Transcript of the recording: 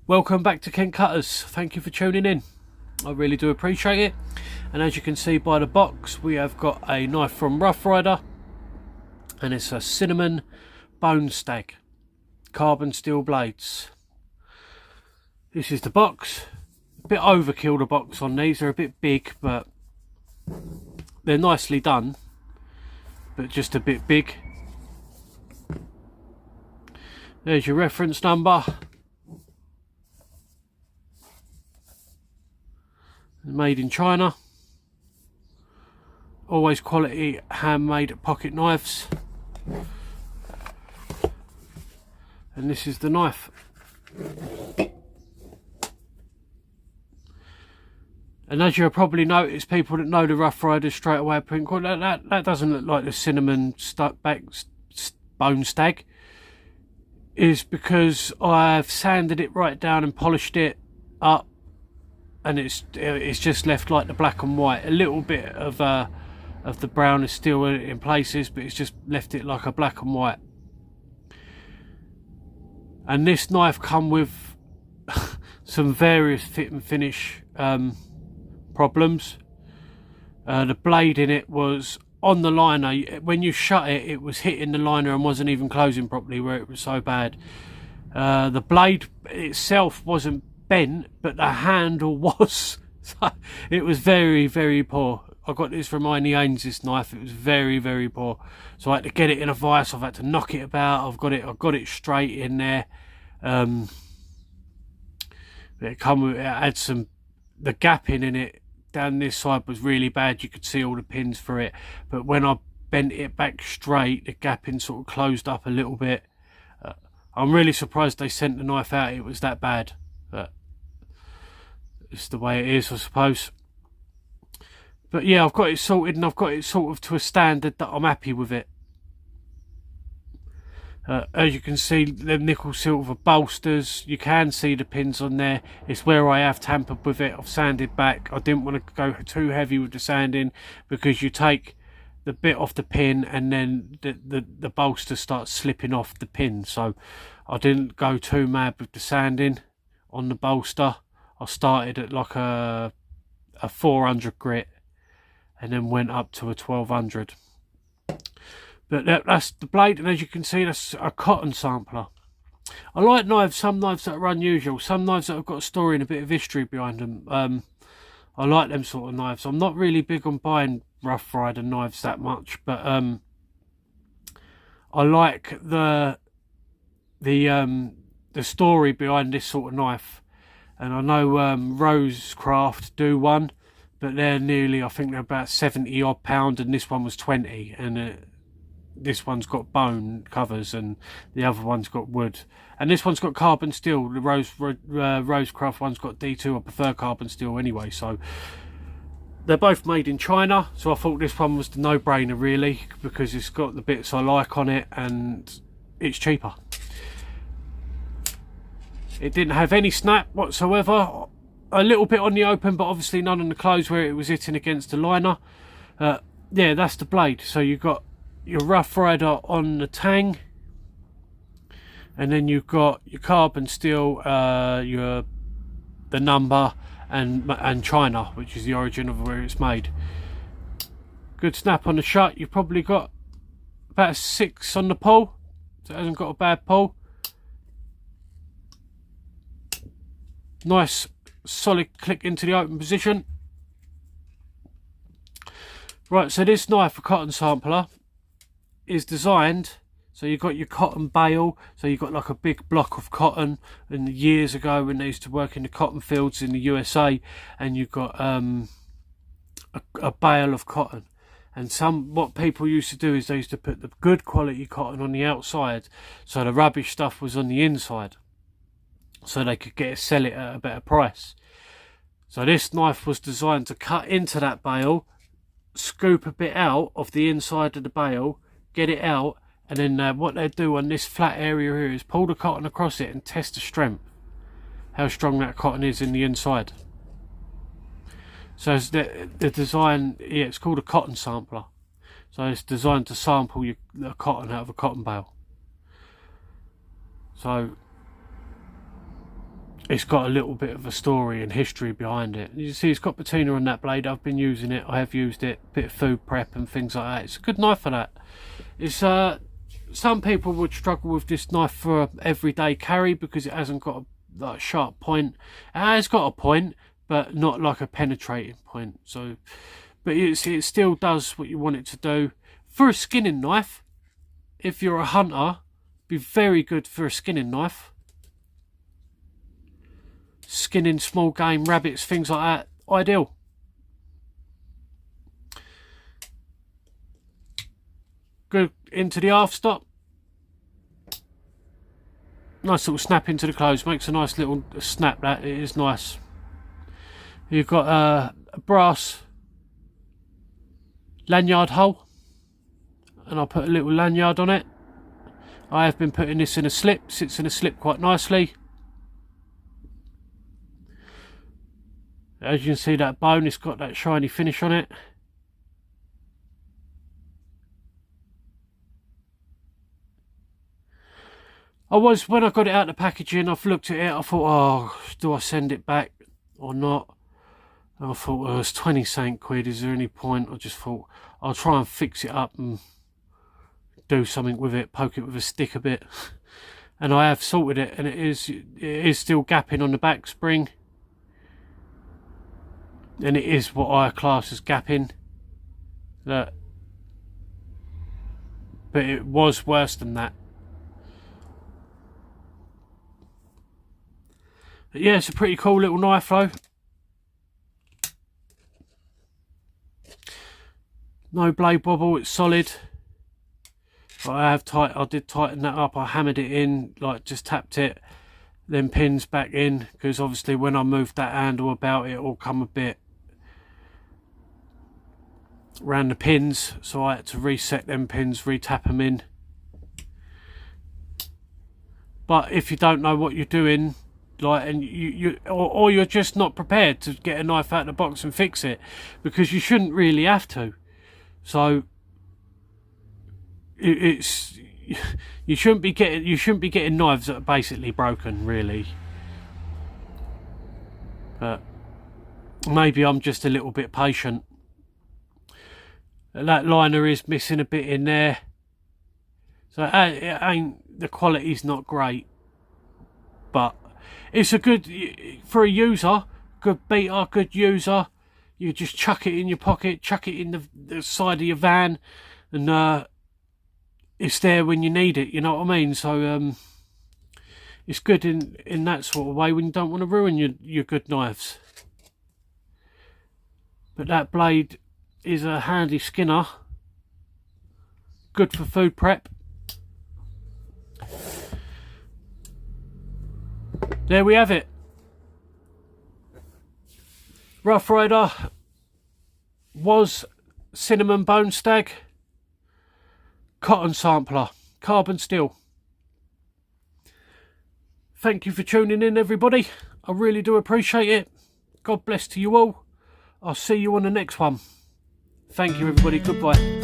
Welcome back to Kent Cutters. Thank you for tuning in. I really do appreciate it. And as you can see by the box, we have got a knife from Ryder, and it's a cinnamon bone stag, carbon steel blades. This is the box. A bit overkill, the box on these. They're a bit big, but they're nicely done, but just a bit big. There's your reference number. Made in China. Always quality handmade pocket knives. And this is the knife. And as you'll probably notice, people that know the Rough Riders straight away think, well, that doesn't look like the cinnamon bone stag. Is because I've sanded it right down and polished it up, and it's just left like the black and white. A little bit of the brown is still in places, but it's just left it like a black and white. And this knife come with some various fit and finish problems. The blade in it was on the liner. When you shut it, it was hitting the liner and wasn't even closing properly, where it was so bad. The blade itself wasn't bent, but the handle was. So it was very, very poor. I got this from Miney Haynes, this knife. It was very, very poor. So I had to get it in a vice. I've had to knock it about. I've got it straight in there. It had some, the gapping in it down this side was really bad. You could see all the pins for it, but when I bent it back straight, the gapping sort of closed up a little bit. I'm really surprised they sent the knife out. It was that bad. It's the way it is, I suppose. But yeah, I've got it sorted, and I've got it sort of to a standard that I'm happy with it. As you can see, the nickel silver bolsters, you can see the pins on there. It's where I have tampered with it. I've sanded back. I didn't want to go too heavy with the sanding, because you take the bit off the pin and then the bolster starts slipping off the pin. So I didn't go too mad with the sanding on the bolster. I started at like a 400 grit and then went up to a 1200. But that's the blade, and as you can see, that's a cotton sampler. I like knives, some knives that are unusual, some knives that have got a story and a bit of history behind them. I like them sort of knives. I'm not really big on buying Rough Rider knives that much, but I like the story behind this sort of knife. And I know Rosecraft do one, but they're nearly, I think they're about 70 odd pound, and this one was 20, and this one's got bone covers and the other one's got wood, and this one's got carbon steel. The Rosecraft one's got D2. I prefer carbon steel anyway, so they're both made in China. So I thought this one was the no-brainer really, because it's got the bits I like on it and it's cheaper. It didn't have any snap whatsoever. A little bit on the open, but obviously none on the close where it was hitting against the liner. Yeah, that's the blade. So you've got your Rough Rider on the tang, and then you've got your carbon steel, the number, and China, which is the origin of where it's made. Good snap on the shut. You've probably got about a 6 on the pull, so it hasn't got a bad pull. Nice solid click into the open position. Right, so this knife, a cotton sampler, is designed so you've got your cotton bale. So you've got like a big block of cotton, and years ago when they used to work in the cotton fields in the USA, and you've got a bale of cotton. And what people used to do is they used to put the good quality cotton on the outside, so the rubbish stuff was on the inside, so they could sell it at a better price. So this knife was designed to cut into that bale, scoop a bit out of the inside of the bale, get it out, and then what they do on this flat area here is pull the cotton across it and test the strength, how strong that cotton is in the inside. So the design, yeah, it's called a cotton sampler. So it's designed to sample the cotton out of a cotton bale. So it's got a little bit of a story and history behind it. You see it's got patina on that blade. I've been using it, I have used it, bit of food prep and things like that. It's a good knife for that. It's some people would struggle with this knife for a everyday carry because it hasn't got a like, sharp point. It has got a point, but not like a penetrating point. So, but it still does what you want it to do. For a skinning knife, if you're a hunter, be very good for a skinning knife. Skinning small game, rabbits, things like that, ideal. Good into the aft stop. Nice little snap into the close, makes a nice little snap. That it is nice. You've got a brass lanyard hole, and I'll put a little lanyard on it. I have been putting this in a slip, sits in a slip quite nicely. As you can see, that bone, it's got that shiny finish on it. When I got it out of the packaging, I've looked at it, I thought, oh, do I send it back or not? And I thought, oh, it's 20 something quid, is there any point? I just thought, I'll try and fix it up and do something with it, poke it with a stick a bit. And I have sorted it, and it is still gapping on the back spring. And it is what I class as gapping. But it was worse than that. But yeah, it's a pretty cool little knife though. No blade wobble, it's solid. But I did tighten that up. I hammered it in, like just tapped it, then pins back in, because obviously when I moved that handle about, it all come a bit around the pins, so I had to reset them pins, re-tap them in. But if you don't know what you're doing, like, and or you're just not prepared to get a knife out of the box and fix it, because you shouldn't really have to. So it's you shouldn't be getting knives that are basically broken, really. But maybe I'm just a little bit patient. That liner is missing a bit in there, so it ain't, the quality's not great, but it's a good, for a user, good beater, good user. You just chuck it in your pocket, chuck it in the side of your van, and it's there when you need it, you know what I mean? So it's good in that sort of way when you don't want to ruin your good knives. But that blade is a handy skinner, good for food prep. There we have it. Rough Ryder was cinnamon bone stag, cotton sampler, carbon steel. Thank you for tuning in, everybody. I really do appreciate it. God bless to you all. I'll see you on the next one. Thank you, everybody. Goodbye.